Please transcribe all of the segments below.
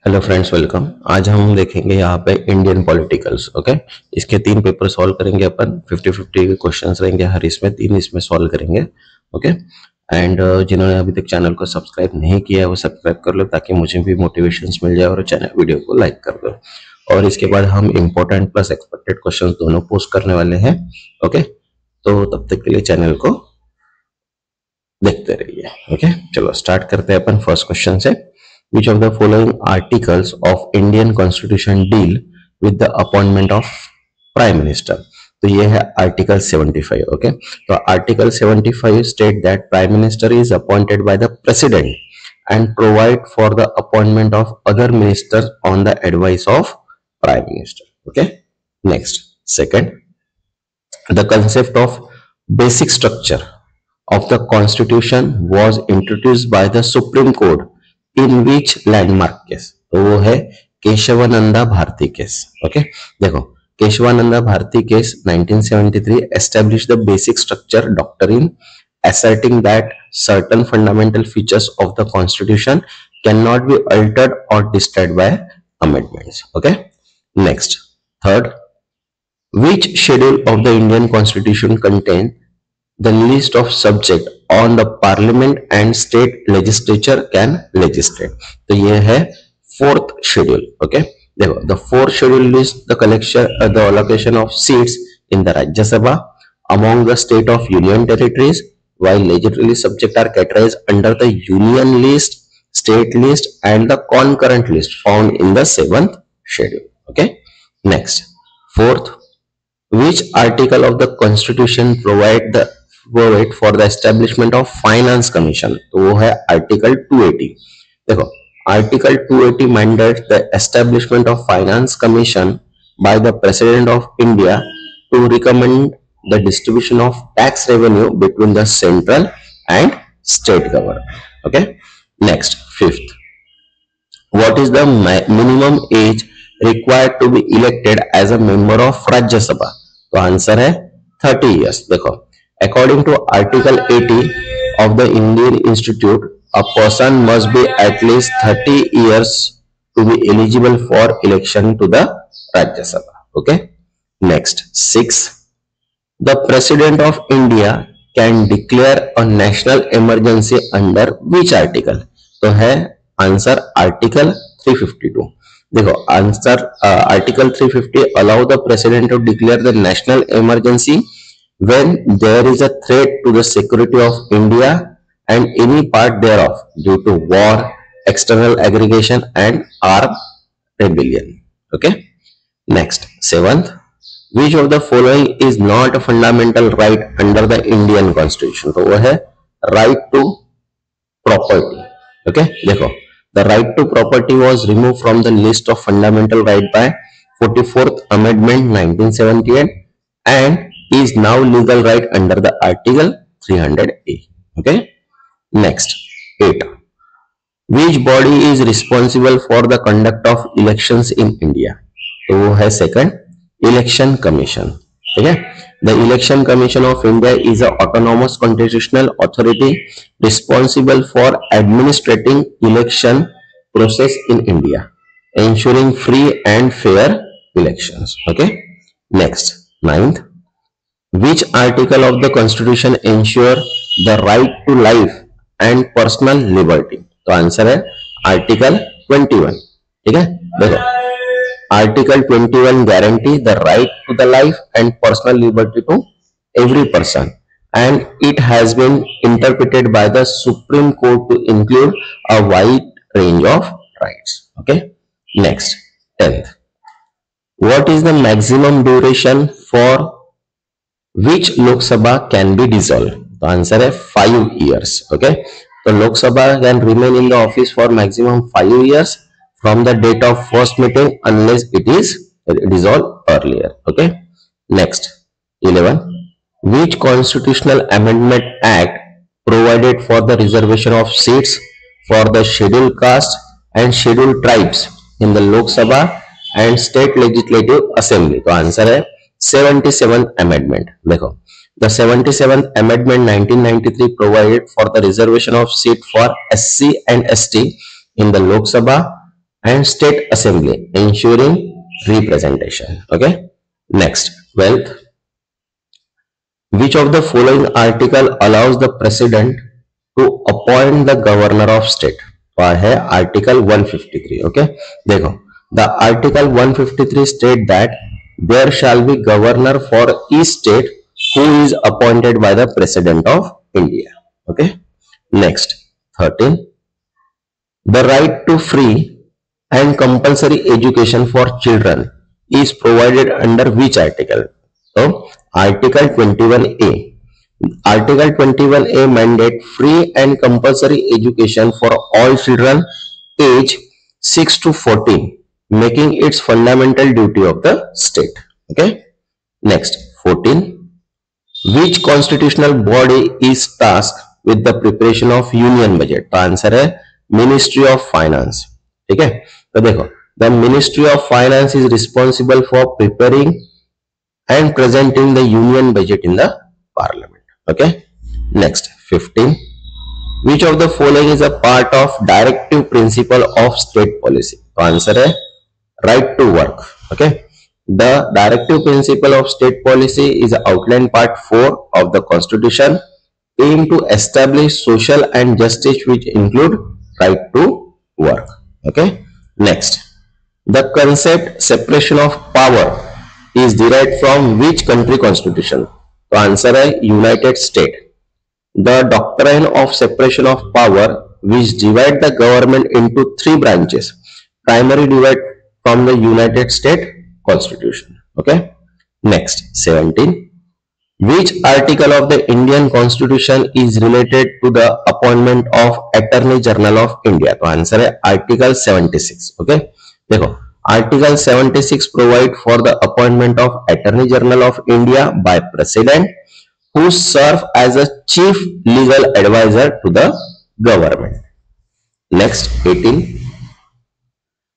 Hello friends, welcome. आज हम देखेंगे यहाँ पे इंडियन पॉलिटिकल्स। ओके, इसके 3 पेपर सॉल्व करेंगे अपन। 50-50 के क्वेश्चंस रहेंगे हर इसमें, 3 इसमें सॉल्व करेंगे। ओके, एंड जिन्होंने अभी तक चैनल को सब्सक्राइब नहीं किया है वो सब्सक्राइब कर लो ताकि मुझे भी मोटिवेशन मिल जाए, और चैनल वीडियो को लाइक कर दो। और इसके बाद हम इम्पोर्टेंट प्लस एक्सपेक्टेड क्वेश्चन दोनों पोस्ट करने वाले हैं। ओके, तो तब तक के लिए चैनल को देखते रहिए। ओके, चलो स्टार्ट करते हैं अपन फर्स्ट क्वेश्चन से। Which of the following articles of Indian Constitution deal with the appointment of Prime Minister? तो ये है आर्टिकल 75। ओके, तो article 75 state that prime minister is appointed by the president and provide for the appointment of other minister on the advice of prime minister. Okay, next second, the concept of basic structure of the constitution was introduced by the Supreme Court in which landmark case? तो वो है Kesavananda Bharati case. Okay, देखो Keshavananda Bharati case 1973 established the basic structure doctrine asserting that certain fundamental features of the constitution cannot be altered or destroyed by amendments. Okay, next, third, which schedule of the Indian Constitution contain the list of subject on the Parliament and state legislature can legislate? तो ये है fourth schedule. Okay, देखो the fourth schedule lists the collection, the allocation of seats in the Rajya Sabha among the state of union territories, while legislative subject are categorized under the union list, state list, and the concurrent list found in the 7th schedule. Okay, next, fourth, which article of the constitution provide for the establishment of finance commission? तो वो है article 280। देखो article 280 mandates the establishment of finance commission by the president of India to recommend the distribution of tax revenue between the central and state government. Okay, next, fifth, what is the minimum age required to be elected as a member of Rajya Sabha? तो answer है 30 years। देखो according to article 80 of the Indian Institute, a person must be at least 30 years to be eligible for election to the Rajya Sabha. Okay, next, 6, the president of India can declare a national emergency under which article? तो है answer article 352। देखो answer article 350 allow the president to declare the national emergency when there is a threat to the security of India and any part thereof due to war, external aggression and armed rebellion. Okay, next, 7th, which of the following is not a fundamental right under the Indian Constitution? तो वो है right to property. Okay, देखो the right to property was removed from the list of fundamental right by 44th Amendment 1978 and is now legal right under the Article 300A. Okay, next, 8, which body is responsible for the conduct of elections in India? तो वो है second, Election Commission. ठीक है, the Election Commission of India is an autonomous constitutional authority responsible for administrating election process in India, ensuring free and fair elections. Okay, next, 9th, which article of the Constitution ensure the right to life and personal liberty? तो answer है article 21। ठीक है, देखो Article 21 guarantee the right to the life and personal liberty to every person, and it has been interpreted by the Supreme Court to include a wide range of rights. Okay, next, 10th, what is the maximum duration for which Lok Sabha can be dissolved? तो answer है 5 years. Okay, तो लोक सभा can remain in the office for maximum 5 years from the date of first meeting unless it is dissolved earlier. Okay, next, 11, which constitutional amendment act provided for the reservation of seats for the scheduled caste and scheduled tribes in the Lok Sabha and state legislative assembly? तो answer है 77th amendment. देखो the 77th amendment 1993 provided for the reservation of seat for SC and ST in the Lok Sabha and state assembly, ensuring representation. Okay. Next, 12th. Which of the following article allows the president to appoint the governor of state? तो है article 153. Okay, देखो, the article 153 state that there shall be governor for each state who is appointed by the president of India. Okay. Next, 13. The right to free and compulsory education for children is provided under which article? So, Article 21A. Article 21A mandate free and compulsory education for all children age 6 to 14, making its fundamental duty of the state. Okay. Next, 14. Which constitutional body is tasked with the preparation of union budget? तो answer है ministry of finance. ठीक है, तो देखो, the ministry of finance is responsible for preparing and presenting the union budget in the parliament. Okay. Next, 15. Which of the following is a part of directive principle of state policy? तो answer है right to work. Okay. The directive principle of state policy is outlined part 4 of the constitution, aim to establish social and justice which include right to work. Okay. Next, the concept separation of power is derived from which country constitution? तो answer है United state. The doctrine of separation of power which divide the government into 3 branches primarily derived from the United States Constitution. Okay. Next, 17. Which article of the Indian Constitution is related to the appointment of Attorney General of India? तो answer है article 76. Okay, देखो, Article 76 provide for the appointment of Attorney General of India by President, who serve as a chief legal advisor to the government. Next, 18.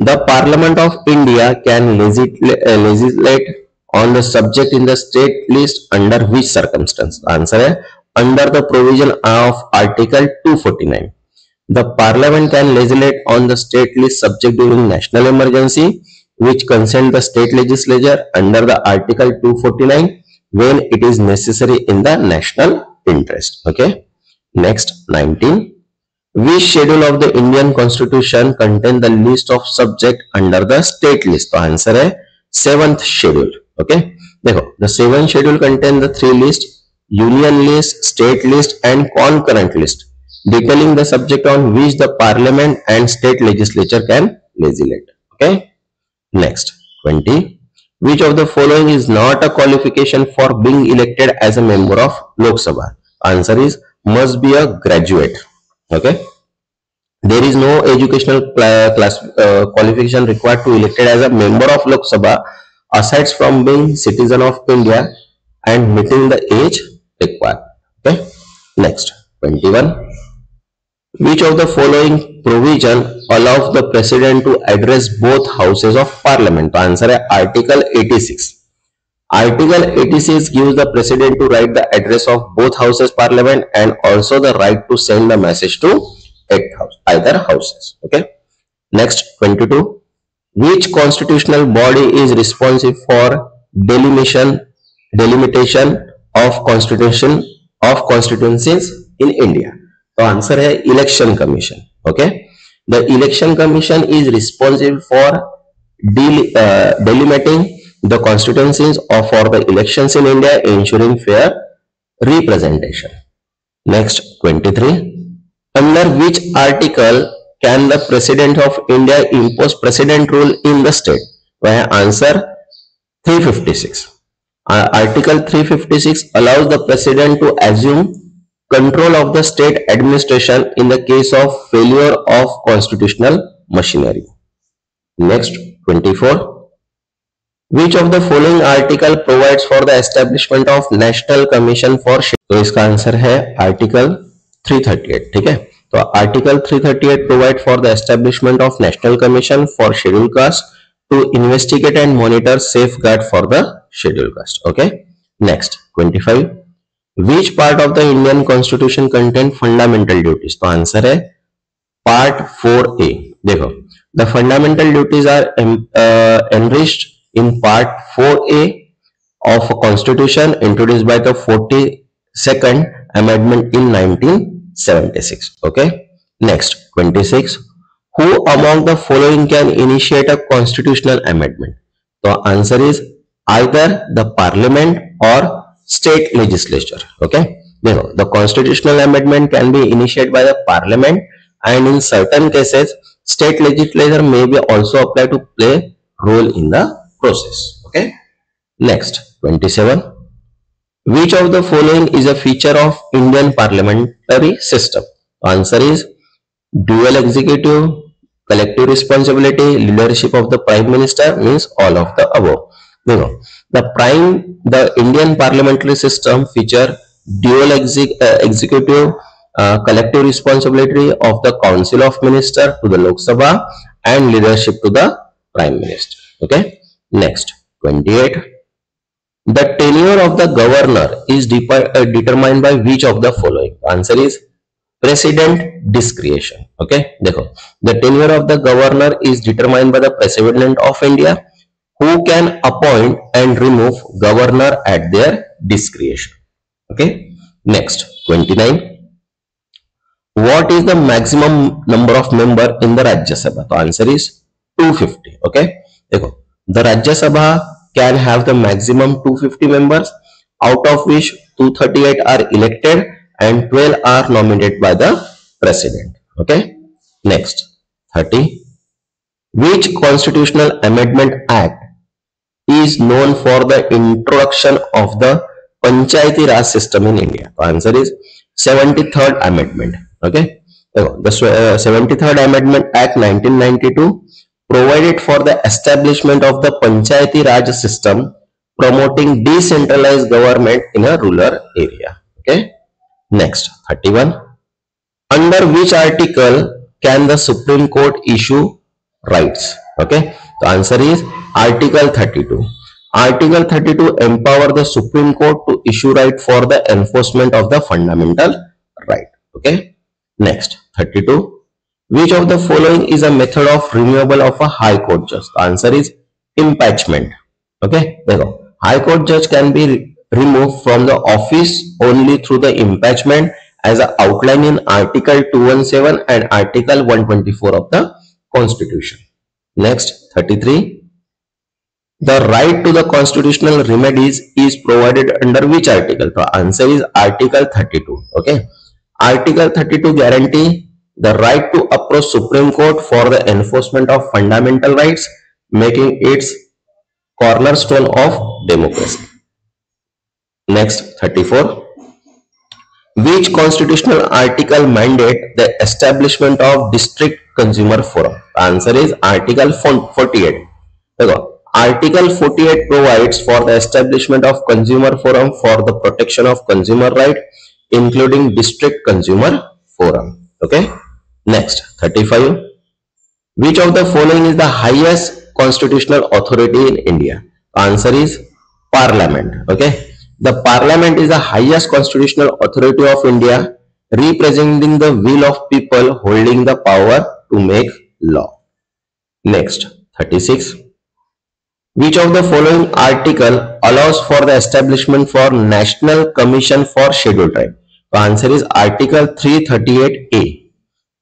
The Parliament of India can legislate on the subject in the state list under which circumstance? Answer है under the provision of Article 249. The Parliament can legislate on the state list subject during national emergency, which consent the state legislature under the Article 249 when it is necessary in the national interest. Okay. Next, 19. Which schedule of the Indian Constitution contain the list of subject under the state list? तो answer है 7th schedule. Okay. देखो, the 7th schedule contain the 3 list: union list, state list, and concurrent list, detailing the subject on which the parliament and state legislature can legislate. Okay. Next, 20. Which of the following is not a qualification for being elected as a member of Lok Sabha? Answer is must be a graduate. Okay. There is no educational qualification required to elected as a member of Lok Sabha aside from being citizen of India and meeting the age required. Okay. Next, 21. Which of the following provision allows the president to address both houses of parliament? तो answer है article 86. Article 86 gives the president to write the address of both houses parliament and also the right to send the message to either houses. Okay. Next, 22. Which constitutional body is responsible for delimitation of constituencies in India? तो answer है election commission. Okay, the election commission is responsible for delimiting the constituencies for the elections in India, ensuring fair representation. Next, 23. Under which article can the President of India impose president rule in the state? वह answer 356. Article 356 allows the President to assume control of the state administration in the case of failure of constitutional machinery. Next, 24. Which of the following article provides for the establishment of National Commission for Schedule? तो इसका answer है article 338. ठीक है, तो article 338 provide for the establishment of national commission for schedule caste to investigate and monitor safeguard for the scheduled caste. Okay. Next, 25. Which part of the Indian Constitution contain fundamental duties? तो answer है part 4A. देखो, The fundamental duties are enriched in Part 4A of a Constitution introduced by the 42nd Amendment in 1976. Okay. Next, 26. Who among the following can initiate a constitutional amendment? The answer is either the Parliament or state legislature. Okay. The constitutional amendment can be initiated by the Parliament, and in certain cases, state legislature may be also applied to play role in the process. Okay. Next, 27. Which of the following is a feature of Indian parliamentary system? The answer is dual executive, collective responsibility, leadership of the prime minister, means all of the above. The Indian parliamentary system feature dual executive, collective responsibility of the council of minister to the Lok Sabha and leadership to the prime minister. Okay. Next, 28. The tenure of the governor is determined by which of the following? The answer is president discretion. Okay, the tenure of the governor is determined by the president of India, who can appoint and remove governor at their discretion. Okay. Next, 29. What is the maximum number of member in the Rajya Sabha? The answer is 250. Okay, the Rajya Sabha can have the maximum 250 members, out of which 238 are elected and 12 are nominated by the president. Okay. Next, 30. Which constitutional amendment act is known for the introduction of the Panchayati Raj system in India? The answer is 73rd Amendment. Okay. The 73rd Amendment Act 1992 provided for the establishment of the Panchayati Raj system, promoting decentralized government in a rural area. Okay. Next, 31. Under which article can the Supreme Court issue rights? Okay. The answer is Article 32. Article 32 empower the Supreme Court to issue right for the enforcement of the fundamental right. Okay. Next, 32. Which of the following is a method of removal of a High Court judge? The answer is impeachment. Okay. High Court judge can be removed from the office only through the impeachment, as outlined in Article 217 and Article 124 of the Constitution. Next, 33. The right to the constitutional remedies is provided under which article? The answer is Article 32. Okay. Article 32 guarantee the right to approach Supreme Court for the enforcement of fundamental rights, making it cornerstone of democracy. Next, 34. Which constitutional article mandate the establishment of district consumer forum? The answer is Article 48. Article 48 provides for the establishment of consumer forum for the protection of consumer right, including district consumer forum. Okay. Next, 35. Which of the following is the highest constitutional authority in India? The answer is Parliament. Okay. The Parliament is the highest constitutional authority of India, representing the will of people holding the power to make law. Next, 36. Which of the following article allows for the establishment for National Commission for Scheduled Tribe? The answer is Article 338A.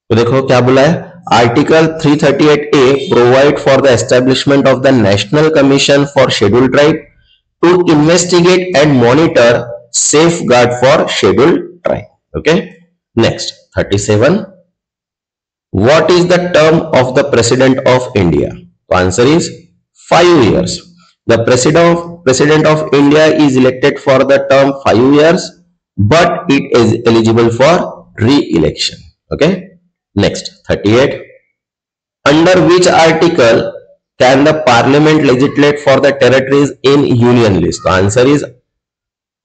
तो देखो क्या बोला है, Article 338A provide for the establishment of the National Commission for Scheduled Tribe to investigate and monitor safeguard for scheduled tribe. Okay. Next, 37. What is the term of the President of India? The answer is 5 years. The President of India is elected for the term 5 years, but it is eligible for re-election. Okay. Next, 38. Under which article can the Parliament legislate for the territories in Union list? The answer is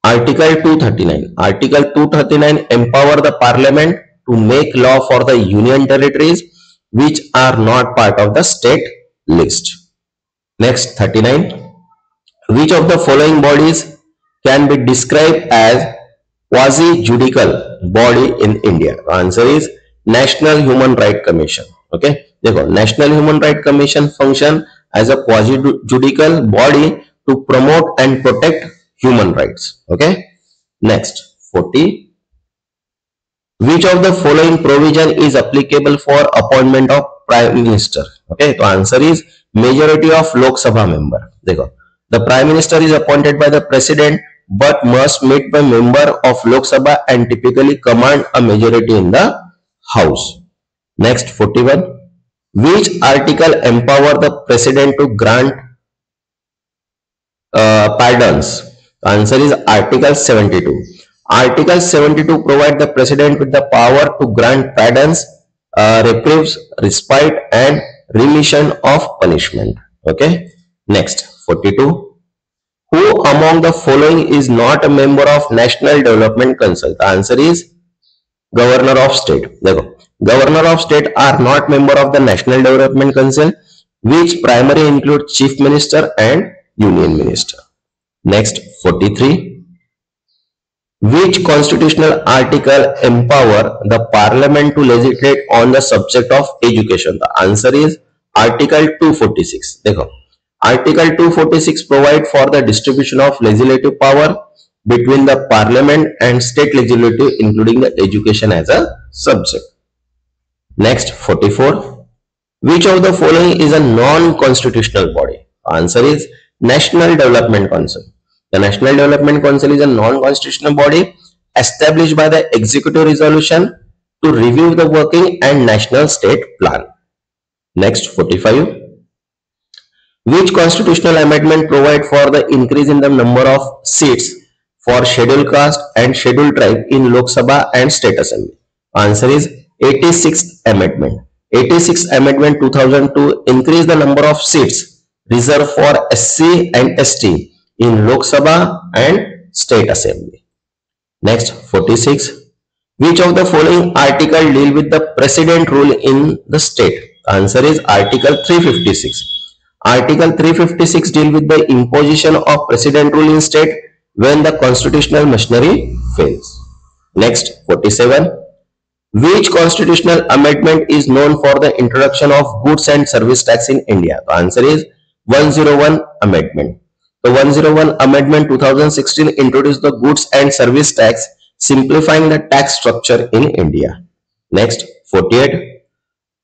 Article 239. Article 239 empower the Parliament to make law for the Union territories which are not part of the state list. Next, 39. Which of the following bodies can be described as quasi-judicial body in India? The answer is National Human Rights Commission. Okay. देखो, national human right commission function as a quasi judicial body to promote and protect human rights. Okay, next 40. Which of the following provision is applicable for appointment of prime minister? Okay, तो answer is majority of Lok Sabha member. देखो, the prime minister is appointed by the president but must meet by member of Lok Sabha and typically command a majority in the house. Next 41. Which article empower the president to grant pardons? The answer is Article 72. Article 72 provides the president with the power to grant pardons, reprieves, respite and remission of punishment. Okay. Next 42. Who among the following is not a member of National Development Council? The answer is Governor of State. देखो, Governor of State are not member of the National Development Council, which primarily include Chief Minister and Union Minister. Next 43. Which constitutional article empower the Parliament to legislate on the subject of education? The answer is Article 246. देखो, Article 246 provide for the distribution of legislative power between the Parliament and state legislative, including the education as a subject. Next 44. Which of the following is a non-constitutional body? Answer is National Development Council. The National Development Council is a non-constitutional body established by the executive resolution to review the working and national state plan. Next 45. Which constitutional amendment provide for the increase in the number of seats for scheduled caste and scheduled tribe in Lok Sabha and State Assembly? Answer is 86th Amendment. 86th Amendment 2002 increase the number of seats reserved for SC and ST in Lok Sabha and State Assembly. Next 46. Which of the following article deal with the president rule in the state? The answer is Article 356. Article 356 deal with the imposition of president rule in state when the constitutional machinery fails. Next 47. Which constitutional amendment is known for the introduction of goods and service tax in India? The answer is 101 Amendment. The 101 Amendment 2016 introduced the goods and service tax, simplifying the tax structure in India. Next 48.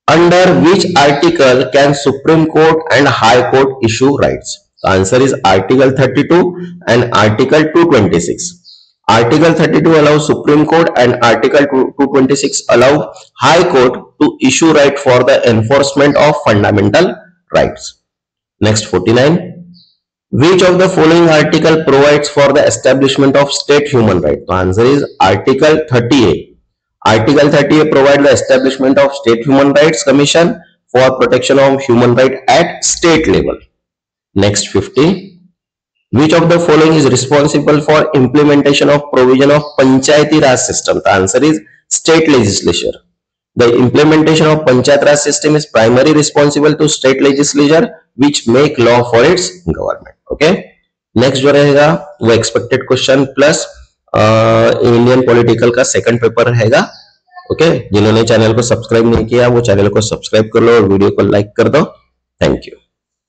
Under which article can Supreme Court and High Court issue writes? The answer is Article 32 and Article 226. Article 32 allows Supreme Court and Article 226 allow High Court to issue right for the enforcement of fundamental rights. Next 49. Which of the following article provides for the establishment of state human rights? The answer is Article 30A. Article 30A provides the establishment of State Human Rights Commission for protection of human rights at state level. Next 50. Which of the following is responsible for implementation of provision of Panchayati Raj system? The answer is state legislature. The implementation of Panchayat Raj system is primarily responsible to state legislature which make law for its government. Okay, next जो रहेगा वो expected question plus Indian political का second paper रहेगा. Okay, जिन्होंने channel को subscribe नहीं किया वो चैनल को सब्सक्राइब कर लो और वीडियो को लाइक कर दो. Thank you.